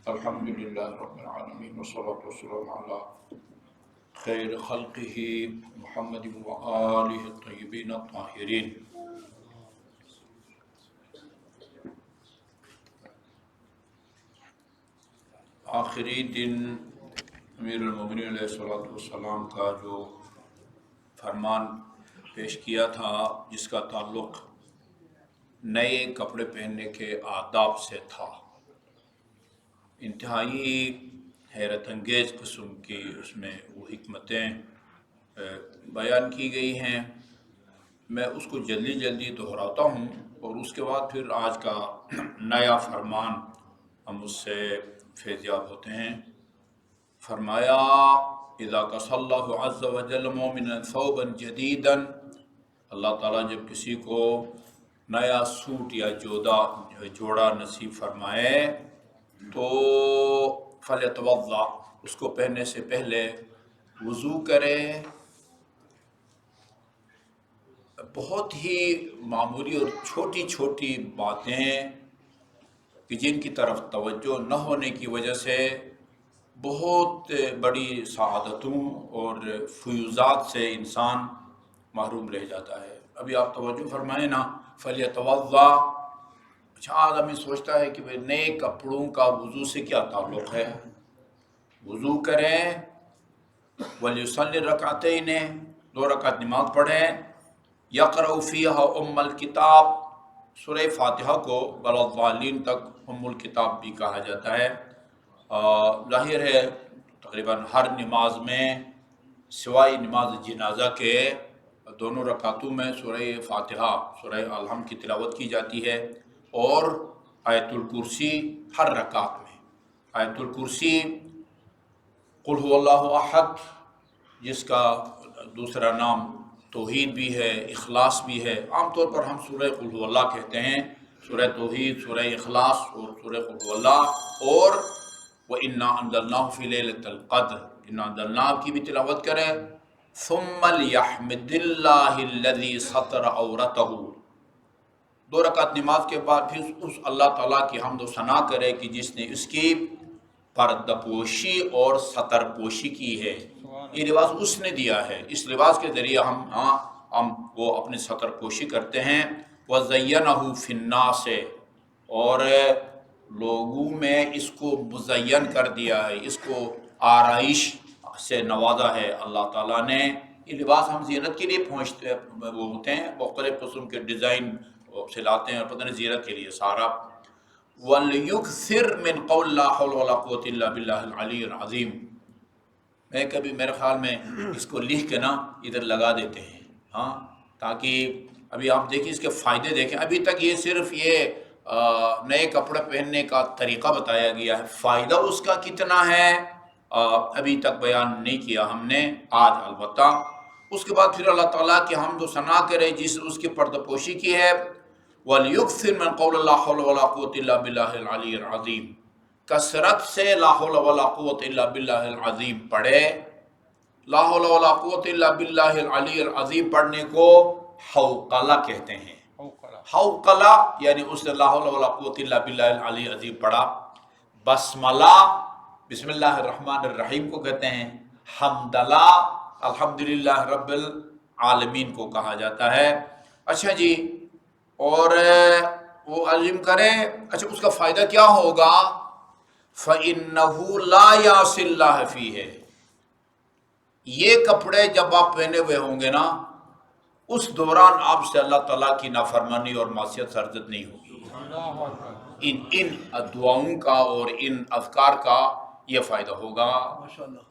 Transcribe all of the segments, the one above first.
الحمدللہ رب العالمین والصلاة والسلام علی خیر خلقہ محمد وآلہ الطیبین الطاہرین۔ آخری دن امیر المومنین علیہ الصلوۃ والسلام کا جو فرمان پیش کیا تھا، جس کا تعلق نئے کپڑے پہننے کے آداب سے تھا، انتہائی حیرت انگیز قسم کی اس میں وہ حکمتیں بیان کی گئی ہیں۔ میں اس کو جلدی دہراتا ہوں اور اس کے بعد پھر آج کا نیا فرمان ہم اس سے فیضیاب ہوتے ہیں۔ فرمایا اذا کسى اللہ عز وجل مؤمنا ثوبا جدیدا، اللہ تعالیٰ جب کسی کو نیا سوٹ یا جوڑا نصیب فرمائے تو فلیتوضا، اس کو پہننے سے پہلے وضو کرے۔ بہت ہی معمولی اور چھوٹی چھوٹی باتیں کہ جن کی طرف توجہ نہ ہونے کی وجہ سے بہت بڑی سعادتوں اور فیوزات سے انسان محروم رہ جاتا ہے۔ ابھی آپ توجہ فرمائیں نا، فلیتوضا۔ اچھا، آدمی سوچتا ہے کہ نئے کپڑوں کا وضو سے کیا تعلق ہے؟ وضو کریں، ولیصلی رکعتین، 2 رکعت نماز پڑھیں، یقرأ فیہا ام الکتاب، سورہ فاتحہ کو ولاضالین تک ام الکتاب بھی کہا جاتا ہے۔ ظاہر ہے تقریباً ہر نماز میں سوائے نماز جنازہ کے دونوں رکعتوں میں سورہ فاتحہ، سورہ الحمد کی تلاوت کی جاتی ہے، اور آیت الکرسی ہر رکعت میں۔ آیت الکرسی قل هو اللہ احد، جس کا دوسرا نام توحید بھی ہے، اخلاص بھی ہے۔ عام طور پر ہم سورہ قل هو اللہ کہتے ہیں، سورہ توحید، سورہ اخلاص اور سورہ قل هو اللہ، اور وَإِنَّا أَنزَلْنَاهُ فِي لَيْلَةِ الْقَدْرِ، اِنَّا أَنزَلْنَاهُ کی بھی تلاوت کریں۔ ثُمَّ لْيَحْمِدِ اللَّهِ الَّذِي سَتَرَ عَوْرَتَهُ، 2 رکعت نماز کے بعد پھر اس اللہ تعالیٰ کی حمد و ثنا کرے کہ جس نے اس کی پردہ پوشی اور ستر پوشی کی ہے۔ یہ لباس اس نے دیا ہے، اس لباس کے ذریعے ہم وہ اپنی ستر پوشی کرتے ہیں۔ وَزَيَّنَهُ فِي النَّاسِ، اور لوگوں میں اس کو مزین کر دیا ہے، اس کو آرائش سے نوازا ہے اللہ تعالیٰ نے۔ یہ لباس ہم زینت کے لیے وہ ہوتے ہیں، مختلف قسم کے ڈیزائن سے لاتے ہیں، اور پتہ نہیں زینت کے لیے سارا۔ وَلْيُكْثِرْ مِنْ قَوْلِ لَا حَوْلَ وَلَا قُوَّةَ إِلَّا بِاللَّهِ الْعَلِيِّ الْعَظِيمِ۔ میں کبھی میرے خیال میں اس کو لکھ کے نا ادھر لگا دیتے ہیں، ہاں، تاکہ ابھی آپ دیکھیں اس کے فائدے دیکھیں۔ ابھی تک یہ صرف یہ نئے کپڑے پہننے کا طریقہ بتایا گیا ہے، فائدہ اس کا کتنا ہے ابھی تک بیان نہیں کیا ہم نے، آج البتہ۔ اس کے بعد پھر اللہ تعالیٰ کی حمد و ثنا کرے جس اس کی پردہ پوشی کی ہے۔ وَلْيُكْثِرْ مِنْ قَوْلِ لَا حَوْلَ وَلَا قُوَّةَ إِلَّا بِاللَّهِ الْعَلِيِّ الْعَظِيمِ، کثرت سے لا حول ولا قوت الا باللہ العظیم پڑھے۔ لا حول ولا قوت الا باللہ العلی العظیم پڑھنے کو حوقلہ کہتے ہیں۔ حوقلہ یعنی اس نے لا حول ولا قوت الا باللہ العلی العظیم پڑھا۔ بسملہ، بسم اللہ الرحمن الرحیم کو کہتے ہیں۔ حمدلہ، الحمدللہ رب العالمین کو کہا جاتا ہے۔ اچھا جی، اور وہ عظیم کرے۔ اچھا، اس کا فائدہ کیا ہوگا؟ فَإِنَّهُ لَا يَعْصِ اللَّهَ فِيهِ، یہ کپڑے جب آپ پہنے ہوئے ہوں گے نا، اس دوران آپ سے اللہ تعالیٰ کی نافرمانی اور معصیت سرزد نہیں ہوگی۔ ان دعاؤں کا اور ان اذکار کا یہ فائدہ ہوگا۔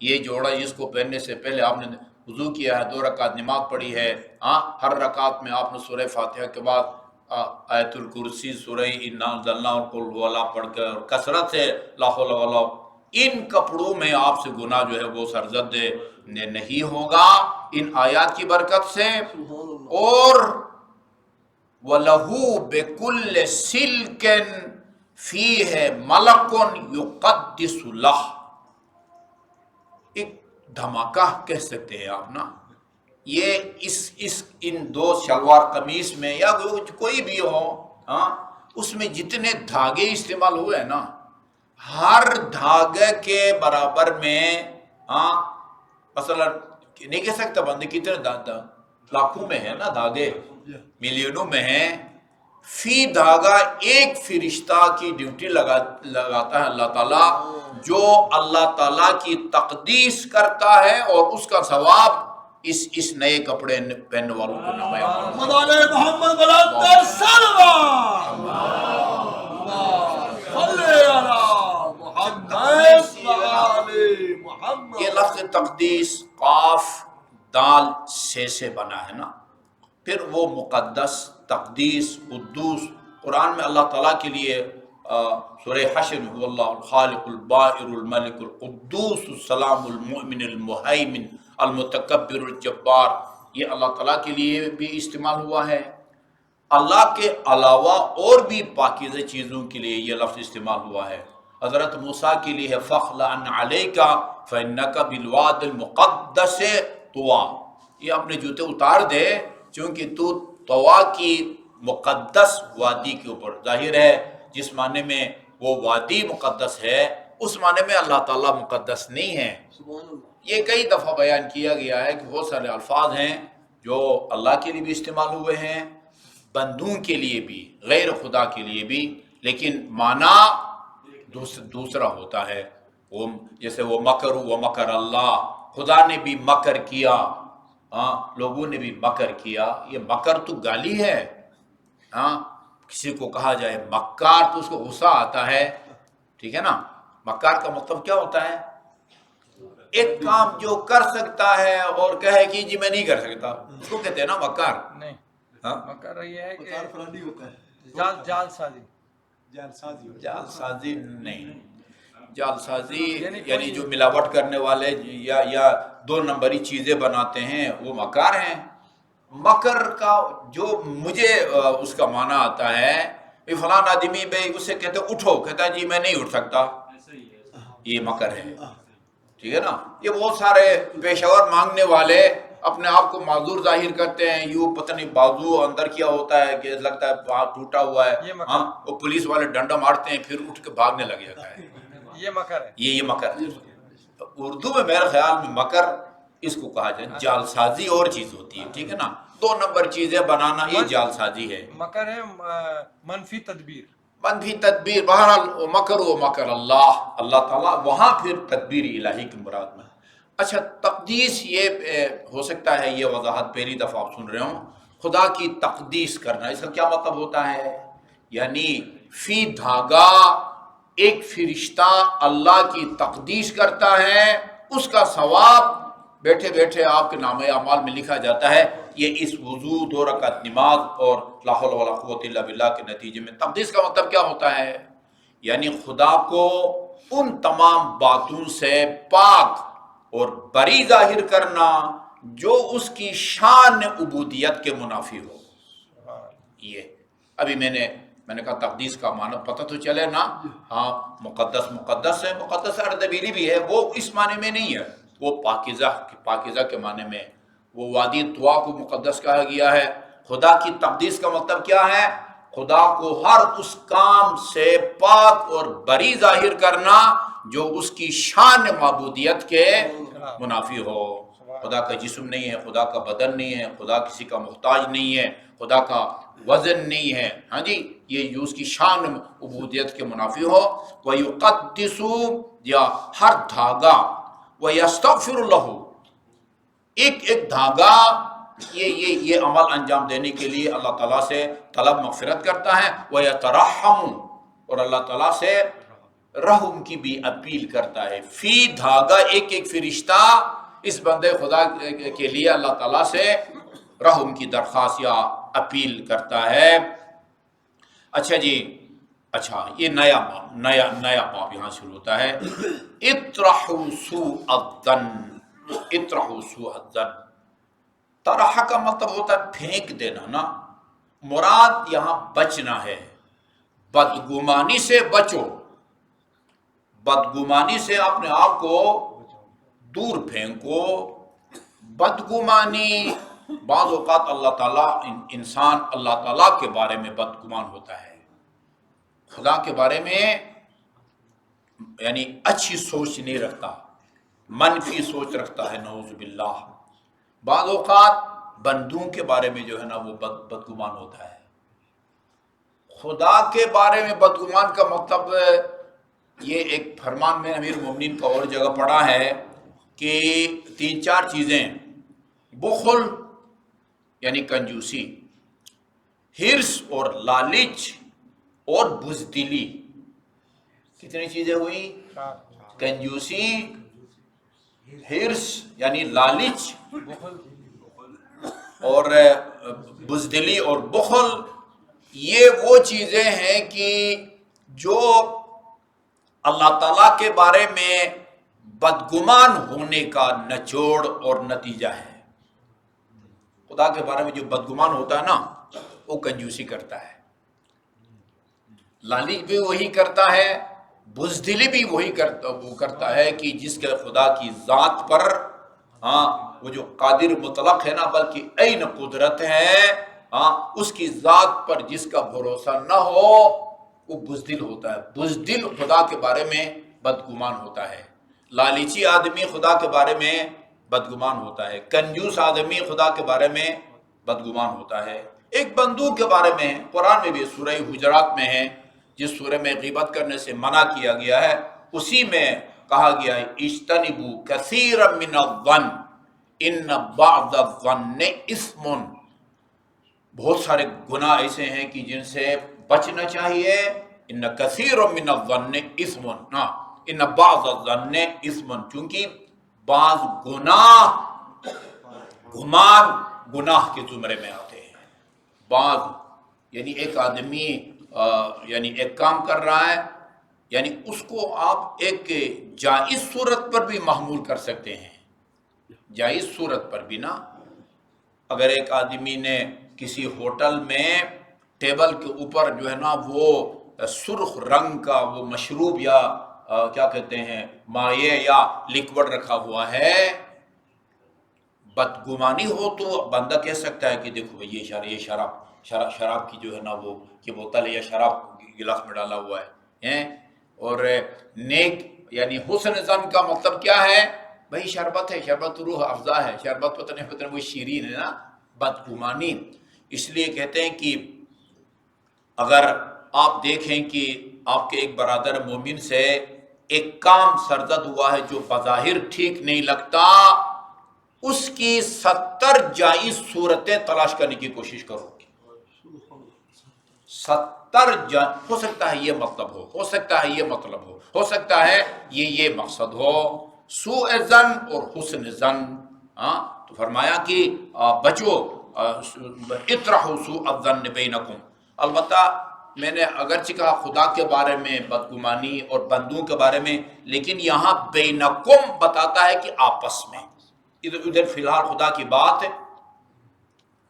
یہ جوڑا جس کو پہننے سے پہلے آپ نے وضو کیا ہے، 2 رکعت نماز پڑھی ہے، ہر رکعت میں آپ نے سورہ فاتحہ کے بعد آیت الکرسی، سورہ انا انزلناہ اور قل هو اللہ پڑھ کر کثرت سے لا حول ولا، ان کپڑوں میں آپ سے گناہ جو ہے وہ سرزد نہیں ہوگا ان آیات کی برکت سے۔ اور وَلَهُ بِكُلِّ سِلْكٍ فِيهِ مَلَكٌ يُقَدِّسُ لَهُ، ایک دھماکہ کہہ سکتے ہیں آپ نا، یہ ان 2 شلوار قمیص میں یا کوئی بھی ہو، اس میں جتنے دھاگے استعمال ہوئے ہیں نا، ہر دھاگے کے برابر میں، ہاں مثلا نہیں کہہ سکتا بندے کتنے لاکھوں میں ہے نا دھاگے، ملینوں میں ہیں، فی دھاگا ایک فرشتہ کی ڈیوٹی لگاتا ہے اللہ تعالیٰ، جو اللہ تعالیٰ کی تقدیس کرتا ہے اور اس کا ثواب اس نئے کپڑے پہننے والوں کو نمایاں محمد بلند سلوا محمد۔ یہ لفظ تقدیس قاف دال سے بنا ہے نا، پھر وہ مقدس، تقدیس، قدوس، قرآن میں اللہ تعالیٰ کے لیے سورہ حشر میں هو اللہ الخالق البارئ الملک القدوس السلام المؤمن المہیمن المتکبر الجبار، یہ اللہ تعالیٰ کے لیے بھی استعمال ہوا ہے۔ اللہ کے علاوہ اور بھی پاکیزہ چیزوں کے لیے یہ لفظ استعمال ہوا ہے۔ حضرت موسیٰ کے لیے ہے فَخْلَعْنَ عَلَيْكَ فَإِنَّكَ بِالْوَادِ الْمُقَدَّسِ طُوَىٰ، یہ اپنے جوتے اتار دے چونکہ تو طوا کی مقدس وادی کے اوپر، ظاہر ہے جس معنی میں وہ وادی مقدس ہے اس معنی میں اللہ تعالیٰ مقدس نہیں ہے۔ یہ کئی دفعہ بیان کیا گیا ہے کہ بہت سارے الفاظ ہیں جو اللہ کے لیے بھی استعمال ہوئے ہیں، بندوں کے لیے بھی، غیر خدا کے لیے بھی، لیکن معنی دوسرا ہوتا ہے۔ وہ جیسے وہ مکر و مکر اللہ، خدا نے بھی مکر کیا، ہاں لوگوں نے بھی مکر کیا، یہ مکر تو گالی ہے۔ ہاں کسی کو کہا جائے مکار تو اس کو غصہ آتا ہے، ٹھیک ہے نا۔ مکار کا مطلب کیا ہوتا ہے؟ ایک کام جو کر سکتا ہے اور کہے کہ جی میں نہیں کر سکتا، اس کو کہتے ہیں نا مکار۔ نہیں، ہاں مکر یہ ہے کہ فراڈی ہوتا ہے، جال سازی، جال سازی ہوتا ہے۔ جال سازی نہیں، جال سازی یعنی یعنی جو ملاوٹ کرنے والے یا دو نمبری چیزیں بناتے ہیں وہ مکار ہیں۔ مکر کا جو مجھے اس کا معنی آتا ہے کہ فلاں آدمی بھائی اس سے کہتے اٹھو، کہتا ہے جی میں نہیں اٹھ سکتا، یہ مکر ہے، ٹھیک ہے نا۔ یہ بہت سارے پیشہ ور مانگنے والے اپنے آپ کو معذور ظاہر کرتے ہیں، یوں پتہ نہیں بازو اندر کیا ہوتا ہے کہ لگتا ہے ہاتھ ٹوٹا ہوا ہے، ہاں وہ پولیس والے ڈنڈا مارتے ہیں پھر اٹھ کے بھاگنے لگ جاتا ہے، یہ مکر ہے۔ یہ مکر ہے۔ اردو میں میرے خیال میں مکر اس کو کہا جائے، جال سازی اور چیز ہوتی ہے، ٹھیک ہے نا، دو نمبر چیزیں بنانا یہ جال سازی ہے۔ مکر ہے منفی تدبیر، منفی تدبیر، بہرحال مکر و مکر اللہ، اللہ تعالیٰ وہاں پھر تدبیر الہی کی مراد میں۔ اچھا تقدیس یہ ہو سکتا ہے یہ وضاحت پہلی دفعہ آپ سن رہے ہوں، خدا کی تقدیس کرنا، اس کا کیا مطلب ہوتا ہے؟ یعنی فی دھاگا ایک فرشتہ اللہ کی تقدیس کرتا ہے، اس کا ثواب بیٹھے بیٹھے آپ کے نامہ اعمال میں لکھا جاتا ہے۔ یہ اس وضو 2 رکعت نماز اور لا حول ولا قوت الا باللہ کے نتیجے میں۔ تقدیس کا مطلب کیا ہوتا ہے؟ یعنی خدا کو ان تمام باتوں سے پاک اور بری ظاہر کرنا جو اس کی شان عبودیت کے منافی ہو۔ یہ ابھی میں نے کہا تقدیس کا معنی پتہ تو چلے نا، ہاں مقدس مقدس ہے، مقدس اردبیلی بھی ہے، وہ اس معنی میں نہیں ہے، وہ پاکیزہ کے معنی میں، وہ وادی طوا کو مقدس کہا گیا ہے۔ خدا کی تقدیس کا مطلب کیا ہے؟ خدا کو ہر اس کام سے پاک اور بری ظاہر کرنا جو اس کی شان معبودیت کے منافی ہو۔ خدا کا جسم نہیں ہے، خدا کا بدن نہیں ہے، خدا کسی کا محتاج نہیں ہے، خدا کا وزن نہیں ہے، ہاں جی، یہ جو اس کی شان عبودیت کے منافی ہو۔ وَيُقَدِّسُ یا ہر دھاگا، وَيَسْتَغْفِرُ لَهُ ایک دھاگا یہ عمل انجام دینے کے لیے اللہ تعالیٰ سے طلب مغفرت کرتا ہے، وَيَتَرَحَّمُ اور اللہ تعالیٰ سے رحم کی بھی اپیل کرتا ہے۔ فی دھاگا ایک فرشتہ اس بندے خدا کے لیے اللہ تعالیٰ سے رحم کی درخواست یا اپیل کرتا ہے۔ اچھا جی، اچھا یہ نیا باب یہاں شروع ہوتا ہے۔ اطرحوا سوء الظن، اطرحوا سوء الظن، طرح کا مطلب ہوتا ہے پھینک دینا نا، مراد یہاں بچنا ہے، بدگمانی سے بچو، بدگمانی سے اپنے آپ کو دور پھینکو۔ بدگمانی بعض اوقات اللہ تعالیٰ انسان اللہ تعالیٰ کے بارے میں بدگمان ہوتا ہے، خدا کے بارے میں یعنی اچھی سوچ نہیں رکھتا، منفی سوچ رکھتا ہے، نعوذ باللہ۔ بعض اوقات بندوں کے بارے میں جو ہے نا وہ بدگمان ہوتا ہے۔ خدا کے بارے میں بدگمان کا مطلب یہ ایک فرمان میں امیر المومنین کا اور جگہ پڑھا ہے کہ 3-4 چیزیں، بخل یعنی کنجوسی، ہرس اور لالچ اور بزدلی۔ کتنی چیزیں ہوئی؟ کنجوسی، ہرس یعنی لالچ، بخل، اور بزدلی اور بخل۔ یہ وہ چیزیں ہیں کہ جو اللہ تعالیٰ کے بارے میں بدگمان ہونے کا نچوڑ اور نتیجہ ہے۔ خدا کے بارے میں جو بدگمان ہوتا ہے نا وہ کنجوسی کرتا ہے، لالچ بھی وہی کرتا ہے، بزدلی بھی وہی کرتا ہے کہ جس کے خدا کی ذات پر وہ جو قادر مطلق ہے نا، بلکہ عین قدرت ہے، اس کی ذات پر جس کا بھروسہ نہ ہو وہ بزدل ہوتا ہے۔ بزدل خدا کے بارے میں بدگمان ہوتا ہے، لالچی آدمی خدا کے بارے میں بدگمان ہوتا ہے، کنجوس آدمی خدا کے بارے میں بدگمان ہوتا ہے۔ ایک بندوق کے بارے میں قرآن میں بھی سورہ حجرات میں ہے، جس سورہ میں غیبت کرنے سے منع کیا گیا ہے، اسی میں کہا گیا ہے اجتنبوا کثیرا من الظن ان بعض الظن اثم۔ بہت سارے گناہ ایسے ہیں کہ جن سے بچنا چاہیے۔ ان کثیر من الظن اثم، ان بعض الظن اثم، چونکہ بعض گمان گناہ کے زمرے میں آتے ہیں۔ بعض یعنی ایک آدمی یعنی ایک کام کر رہا ہے، یعنی اس کو آپ ایک جائز صورت پر بھی محمول کر سکتے ہیں، جائز صورت پر بھی نا۔ اگر ایک آدمی نے کسی ہوٹل میں ٹیبل کے اوپر جو ہے نا وہ سرخ رنگ کا وہ مشروب یا کیا کہتے ہیں مائع یا لکوڈ رکھا ہوا ہے، بدگمانی ہو تو بندہ کہہ سکتا ہے کہ دیکھو یہ شراب کی جو ہے نا وہ یہ بوتل ہے یا شراب گلاس میں ڈالا ہوا ہے۔ اور نیک یعنی حسن ظن کا مطلب کیا ہے؟ بھئی شربت ہے، شربت روح افزا ہے، شربت پتہ نہیں وہ شیرین ہے نا۔ بدگمانی اس لیے کہتے ہیں کہ اگر آپ دیکھیں کہ آپ کے ایک برادر مومن سے ایک کام سرزد ہوا ہے جو بظاہر ٹھیک نہیں لگتا، اس کی 70 جائز صورتیں تلاش کرنے کی کوشش کرو گی۔ 70 ہو سکتا ہے یہ مطلب ہو سکتا ہے یہ مطلب ہو سکتا ہے یہ مقصد ہو، سوء ظن اور حسن ظن۔ تو فرمایا کہ بچو، اطرحوا سوء الظن بینکم۔ البتہ میں نے اگرچہ کہا خدا کے بارے میں بدگمانی اور بندوں کے بارے میں، لیکن یہاں بینکم بتاتا ہے کہ آپس میں، ادھر ادھر فی الحال خدا کی بات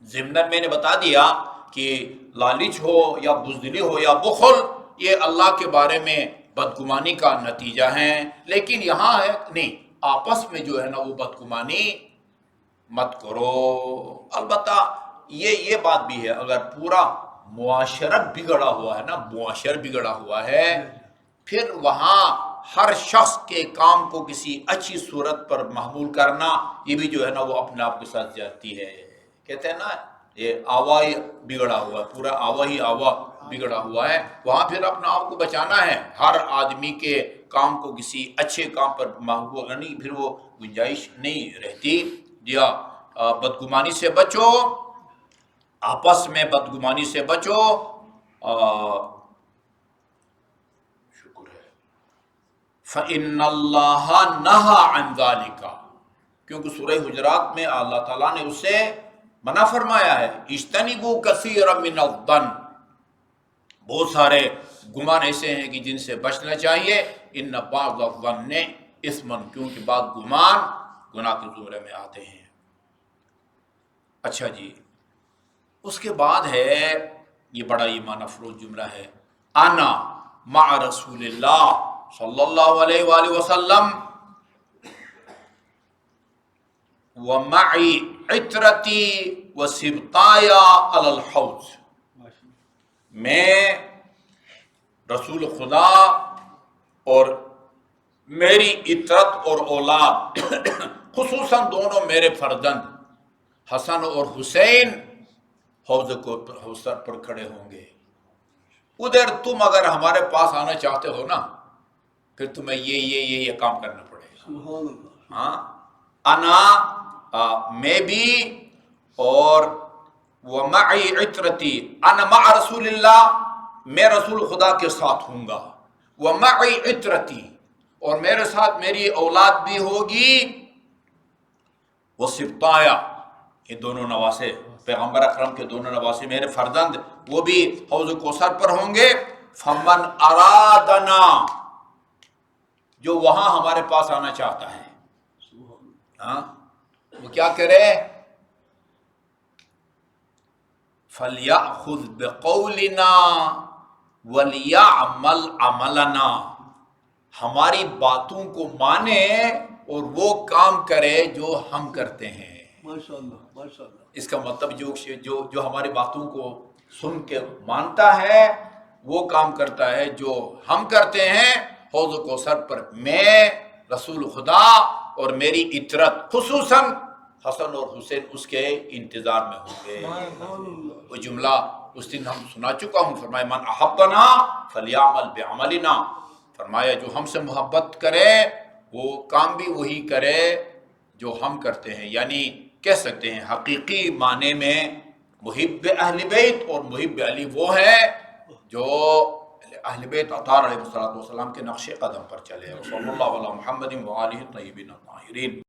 ضمناً میں نے بتا دیا کہ لالچ ہو یا بزدلی ہو یا بخل، یہ اللہ کے بارے میں بدگمانی کا نتیجہ ہے، لیکن یہاں ہے نہیں، آپس میں جو ہے نا وہ بدگمانی مت کرو۔ البتہ یہ بات بھی ہے، اگر پورا معاشرہ بگڑا ہوا ہے نا، معاشرہ بگڑا ہوا ہے، پھر وہاں ہر شخص کے کام کو کسی اچھی صورت پر محمول کرنا، یہ بھی جو ہے نا وہ اپنے آپ کے ساتھ جاتی ہے۔ کہتے ہیں نا یہ آوا ہی بگڑا ہوا ہے، پورا آوا بگڑا ہوا ہے، وہاں پھر اپنے آپ کو بچانا ہے۔ ہر آدمی کے کام کو کسی اچھے کام پر محمول کرنی، پھر وہ گنجائش نہیں رہتی۔ یا بدگمانی سے بچو، آپس میں بدگمانی سے بچو۔ شکر ہے فَإِنَّ اللَّهَ نَهَى عَنْ ذَلِكَ، کیونکہ سورہ حجرات میں اللہ تعالیٰ نے اسے منع فرمایا ہے، اجتنبوا کثیرا من الظن، بہت سارے گمان ایسے ہیں کہ جن سے بچنا چاہیے۔ ان بعض الظن اثم، کیونکہ بعض گمان گناہ کے زمرے میں آتے ہیں۔ اچھا جی، اس کے بعد ہے یہ بڑا ایمان افروز جملہ ہے، انا مع رسول اللہ صلی اللہ علیہ وآلہ وسلم ومعی عطرتی وسبطایا علی الحوض، میں رسول خدا اور میری اطرت اور اولاد خصوصاً دونوں میرے فرزند حسن اور حسین حوض کوثر پر کھڑے ہوں گے. ادھر تم اگر ہمارے پاس آنا چاہتے ہو نا پھر تمہیں یہ کام کرنا پڑے گا. سبحان اللہ. ہاں انا میں بھی اور ومعی عطرتی انا مع رسول اللہ میں رسول خدا کے ساتھ ہوں گا. ومعی عطرتی اور میرے ساتھ میری اولاد بھی ہوگی. وہ سبطایا یہ دونوں نواسے پیغمبر اکرم کے دونوں نواسے میرے فرزند وہ بھی حوض کوثر پر ہوں گے. فمن ارادنا جو وہاں ہمارے پاس آنا چاہتا ہے ہاں وہ کیا کرے فَلْيَأْخُذْ بِقَوْلِنَا وَلْيَعْمَلْ عَمَلَنَا ہماری باتوں کو مانے اور وہ کام کرے جو ہم کرتے ہیں. ماشاء اللہ ماشاء اللہ. اس کا مطلب جو ہماری باتوں کو سن کے مانتا ہے وہ کام کرتا ہے جو ہم کرتے ہیں. حوض کوثر پر میں رسول خدا اور میری اطرت خصوصاً حسن اور حسین اس کے انتظار میں ہوں گے. وہ جملہ اس دن ہم سنا چکا ہوں. فرمایا من احبنا فلیعمل بعملنا فرمایا جو ہم سے محبت کرے وہ کام بھی وہی کرے جو ہم کرتے ہیں. یعنی کہہ سکتے ہیں حقیقی معنی میں محب اہل بیت اور محب علی وہ ہے جو اہل بیت اطہار علیہ الصلوۃ والسلام کے نقش قدم پر چلے. صلی اللہ علیہ محمد و آلہ الطیبین الطاہرین.